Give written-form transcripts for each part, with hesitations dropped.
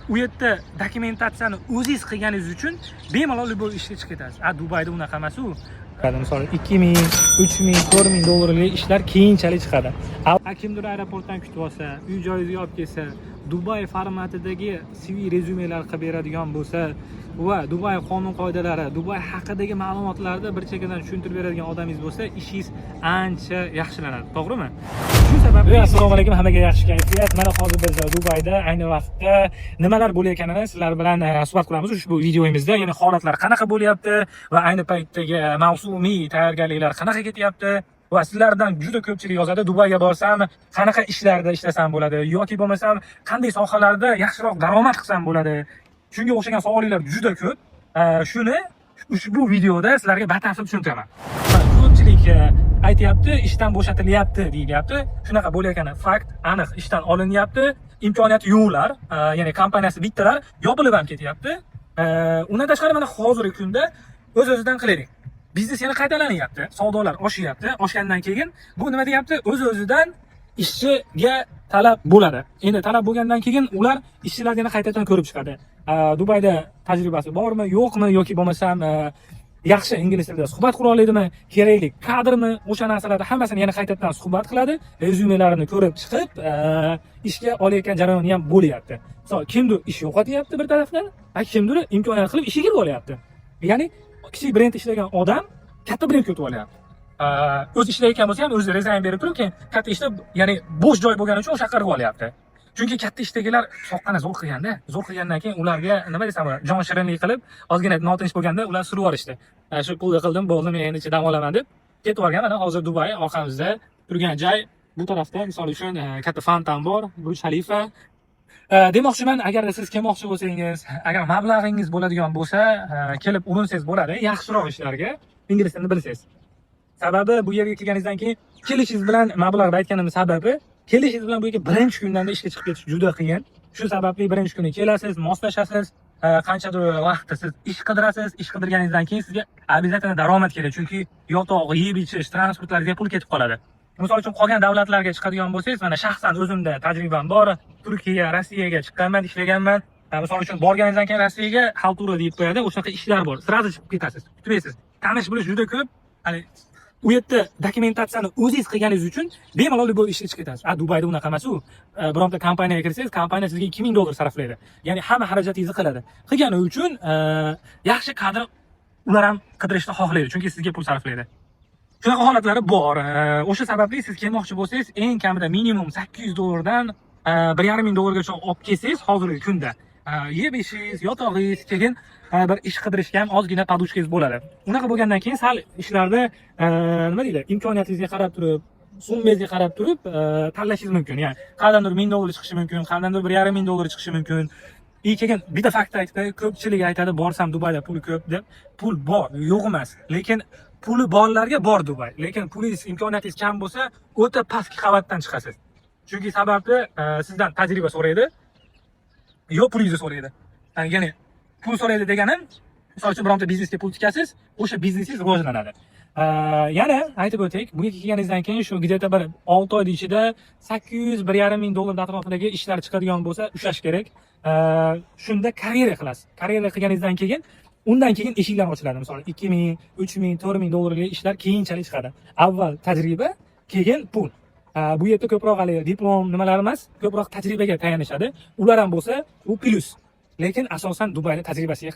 u yerda dokumentatsiyani o'zingiz qilganingiz uchun bemalol любой ishga chiqib ketasiz. Dubayda unaqa emas-u. Misol 2000, 3000, 4000 dollarlik ishlar keyinchalik chiqadi. Kimdir aeroportdan kutib olsa, uy joyingizga olib kelsa, Dubay formatidagi CV rezyumelar qilib beradigan bo'lsa va Dubay qonun qoidalari, Dubay haqidagi ma'lumotlarni bir chekkadan tushuntirib beradigan odamingiz bo'lsa, ishingiz ancha yaxshilanadi, to'g'rimi? Shu sababli assalomu alaykum, hammaga yaxshi kayfiyat. Mana hozir biz Dubayda ayni vaqtda nimalar bo'layotganini sizlar bilan suhbat qilamiz ushbu videomizda. Ya'ni holatlar qanaqa bo'lyapti va ayni paytdagi mavsumiy tayyorgarliklar qanaqa ketyapti? Va sizlardan juda ko'pchilik yozadi, Dubayga borsam qanaqa ishlarda ishlasam bo'ladi yoki bo'lmasam qanday sohalarda yaxshiroq daromad qilsam bo'ladi. Shunga o'xshagan savollar juda ko'p. Shuni ushbu videoda sizlarga batafsil tushuntiraman. Ko'pchilik aytayapti, ishdan bo'shatilyapti deyilyapti. Shunaqa bo'layotgani fakt, aniq ishdan olinyapti. Imkoniyati yo'qlar, ya'ni kompaniyasi bittalar yopilib ham ketyapti. Undan tashqari mana hozirgi kunda o'z-o'zidan qilaylik. Biznes yana qaytalanyapti, savdolar oshyapti. Oshgandan keyin bu nima deyapti? O'z-o'zidan ishchiga talab bo'ladi. Endi talab bo'lgandan keyin ular ishchilarni yana qaytadan ko'rib chiqadi. Dubayda tajribasi bormi, yo'qmi yoki bo'lmasam yaxshi ingliz tilida suhbat qura oladimi, kerakli kadrmi, o'sha narsalarni hammasini yana qaytadan suhbat qiladi, rezyumelarini ko'rib chiqib, ishga olayotgan jarayoni ham bo'lyapti. Misol, kimdir ish yo'qotyapti bir tarafdan, kimdir imkoniyat qilib ishga kirib olyapti. Ya'ni kichik brend ishlagan odam katta brendga o'tib olyapti. O'z ishlayotgan bo'lsa ham o'zi rezayn berib turib, keyin katta ishda, ya'ni bo'sh joy bo'lgani uchun o'sha yoqqa kirib olyapti. Chunki katta ishdagilar soqqani zo'r qilganda, zo'r qilgandan keyin ularga nima desam, jon shirinlik qilib, ozgina notinch bo'lganda ular surib olishdi. Shu pulni qildim, bo'ldim, men endi dam olaman deb ketib olgan. Mana hozir Dubay orqamizda turgan joy, bu tarafda misol uchun katta fontan bor, Burj Khalifa. Demoqchiman, agar siz kelmoqchi bo'lsangiz, agar mablag'ingiz bo'ladigan bo'lsa, kelib urinsangiz bo'ladi, yaxshiroq ishlarga, ingliz tilini bilsangiz. Sababi bu yerga kelganingizdan keyin kelishingiz bilan mablag'ni aytganimning sababi, kelishingiz bilan bu yerga birinchi kundan ishga chiqib ketish juda qiyin. Shu sababli birinchi kuni kelasiz, moslashasiz, qanchadir vaqtda siz ish qidirasiz, ish qidirganingizdan keyin sizga обязательно daromad kerak, chunki yotoq, yeb-ichish, transportlarga pul ketib qoladi. Misol uchun qolgan davlatlarga chiqadigan bo'lsangiz, mana shaxsan o'zimda tajribam bor. Turkiya, Rossiyaga chiqqanman, ishlaganman. Misol uchun borganingizdan keyin Rossiyaga xaltura deb qo'yadi, o'shaqa ishlar bor. Sirazi chiqib ketasiz. Kutmaysiz. Tanish bilish juda ko'p. Hani u yerda dokumentatsiyani o'zingiz qilganingiz uchun bemalol bu ishga chiqib ketasiz. Dubayda unaqa emas-u. Bironta kompaniyaga kirsangiz, kompaniya sizga 2000 dollar sarflaydi. Ya'ni hamma xarajatingizni qiladi. Qilgani uchun yaxshi kadr ular ham qidirishni xohlaydi, chunki sizga pul sarflaydi. Shunaqa holatlari bor. O'sha sababli siz kelmoqchi bo'lsangiz, eng kamida minimum 800 dollardan 1,5 dollargacha olib kelsangiz, hozirgi kunda yeb-ishingiz, yotog'ingiz, keyin bir ish qidirishga ham ozgina padushkangiz bo'ladi. Unaqa bo'lgandan keyin sal ishlarda nima deydi, imkoniyatingizga qarab turib, summangizga qarab turib tanlashingiz mumkin. Ya'ni qandandir 1000 dollar chiqishi mumkin, qandandir 1,5 dollar chiqishi mumkin. Keyin bitta fakt aytdi, ko'pchilik aytadi, borsam Dubayda pul ko'p deb. Pul bor, yo'q emas. Lekin puli borlarga bor Dubay. Lekin pulingiz, imkoniyatingiz kam bo'lsa, o'ta pastki qavatdan chiqasiz. Chunki sababi sizdan tajriba so'raydi, yo pulingizni so'raydi. Ya'ni pul so'raydi deganim, misol uchun bironta biznesga pul tikasiz, o'sha biznesingiz rivojlanadi. Yana aytib o'taylik, bunga kelganingizdan keyin shu где-то bir 6 oy ichida 800-1,5 dollar atrofidagi ishlar chiqadigan bo'lsa, ushlash kerak. Shunda karyera qilasiz. Karyera qilganingizdan keyin undan keyin eshiklar ochiladi. Masalan, 2000, 3000, 4000 dollarlik ishlar keyinchalik chiqadi. Avval tajriba, keyin pul. Bu yerda ko'proq hali diplom nimalar emas, ko'proq tajribaga tayanishadi. Ular ham bo'lsa, u plus. Lekin asosan Dubayda tajribasiga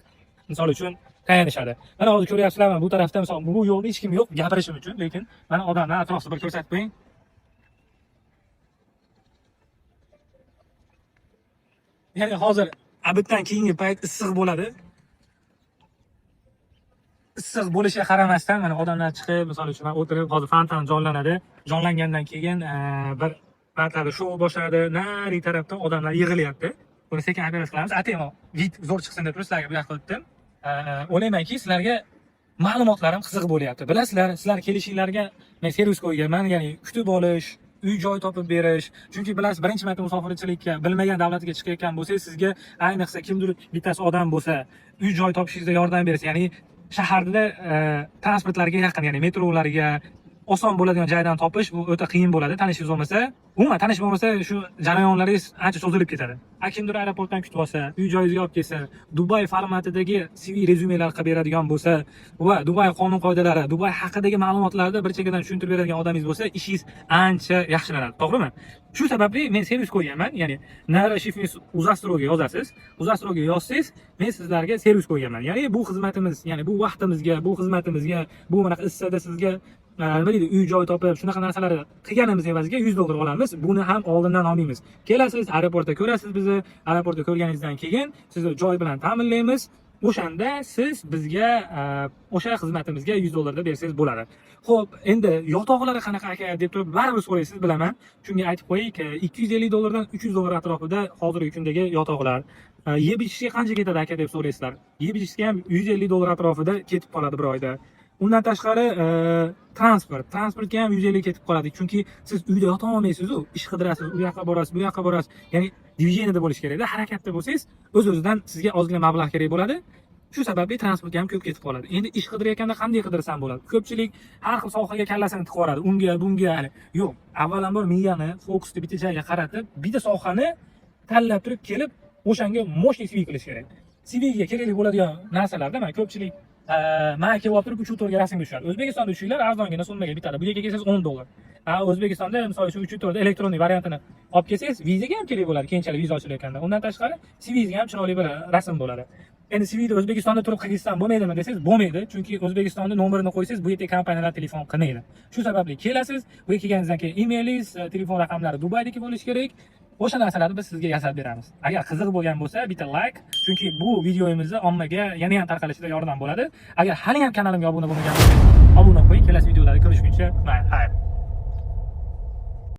misol uchun tayanishadi. Mana hozir ko'ryapsizlarmi, bu tarafda misol bu yo'lda hech kim yo'q gapirishim uchun, lekin mana odamlar atrofida bir ko'rsatib qo'ying. Ya'ni hozir abitdan keyingi payt issiq bo'ladi. Issiq bo'lishiga qaramasdan mana odamlar chiqib, misol uchun o'tirib, hozir fontan jonlanadi. Jonlangandan keyin bir paytlarda shou boshladi. Nari tarafdan odamlar yig'ilyapti. Buni sekin operatsiya qilamiz. Atemo vid zo'r chiqsin deb sizlarga bu yoqqa o'tdim. O'ylaymanki, sizlarga ma'lumotlarim qiziq bo'lyapti. Bilasizlar, sizlar kelishinglarga men servis qo'yganman, ya'ni kutib olish, uy joy topib berish. Chunki bilasiz, birinchi marta musofirchilikka bilmagan davlatga chiqayotgan bo'lsangiz, sizga ayniqsa kimdir bittasi odam bo'lsa, uy joy topishingizda yordam bersa, ya'ni shaharda transportlarga yaqin, ya'ni metrolarga, oson bo'ladigan joydan topish bu o'ta qiyin bo'ladi tanishingiz bo'lmasa. Umuman tanish bo'lmasa shu jarayonlaringiz ancha cho'zilib ketadi. Kimdir aeroportdan kutib olsa, uy joyingizga olib kelsa, Dubay formatidagi CV rezyumelar qilib beradigan bo'lsa va Dubay qonun qoidalari, Dubay haqidagi ma'lumotlarni bir chekkadan tushuntirib beradigan odamingiz bo'lsa, ishingiz ancha yaxshilanadi, to'g'rimi? Shu sababli men servis qo'yganman, ya'ni nara shifringiz uzastroga yozasiz. Uzastroga yozsangiz, men sizlarga servis qo'yganman. Ya'ni bu xizmatimiz, ya'ni bu vaqtimizga, bu xizmatimizga, bu mana issiqda sizga nima deydi, uy joy topib, shunaqa narsalarni qilganimiz evaziga $100 olamiz. Buni ham oldindan olmaymiz. Kelasiz, aeroportda ko'rasiz bizni, aeroportda ko'rganingizdan keyin sizni joy bilan ta'minlaymiz. O'shanda siz bizga o'sha xizmatimizga $100 deb bersangiz bo'ladi. Xo'p, endi yotoqlari qanaqa aka deb turib baribir so'raysiz, bilaman. Shunga aytib qo'yaylik, $250 dan $300 atrofida hozirgi kundagi yotoqlar. Yeb ichishga qancha ketadi aka deb so'raysizlar. Yeb ichishga ham $150 atrofida ketib qoladi bir oyda. Undan tashqari transportga ham 150 ketib qoladi. Chunki siz uyda yota olmaysiz-ku, ish qidirasiz, u yoqqa borasiz, bu yoqqa borasiz. Ya'ni divideniyada bo'lish kerak-da, harakatda bo'lsangiz, o'z-o'zidan sizga ozgina mablag' kerak bo'ladi. Shu sababli transportga ham ko'p ketib qoladi. Endi ish qidirayotganda qanday qidirsam bo'ladi? Ko'pchilik har xil sohaga kallasini tiqib yuboradi. Unga, bunga, yo'q. Avvalambor miyani fokusni bitta joyga qaratib, bitta sohani tanlab turib kelib, o'shanga moshlik CV qilish kerak. CV ga kerakli bo'ladigan narsalarda men ko'pchilik mana kelib olib turib 3-4 ga rasmga tushadi. O'zbekistonda tushinglar arzongina summaga bitadi. Bu yerga kelsangiz $10. O'zbekistonda misol uchun 3-4 elektronniy variantini olib kelsangiz, vizaga ham kerak bo'ladi, keyinchalik viza ochilayotganda. Undan tashqari CV-ga ham chiroyli bir rasm bo'ladi. Endi CV-da O'zbekistonda turib qilsam bo'lmaydimi desangiz, bo'lmaydi. Chunki O'zbekistonda nomerini qo'ysangiz, bu yerda kompaniyalar telefon qilmaydi. Shu sababli kelasiz, bu yerga kelganingizdan keyin emailingizz, telefon raqamlari Dubaydagi bo'lishi kerak. O'sha narsalarni biz sizga yasab beramiz. Agar qiziq bo'lgan bo'lsa, bitta like, chunki bu videomizni ommaga yana ham tarqalishida yordam bo'ladi. Agar hali ham kanalimga obuna bo'lmagan bo'lsangiz, obuna qo'ying. Kelasi videolarda ko'rishguncha, xayr.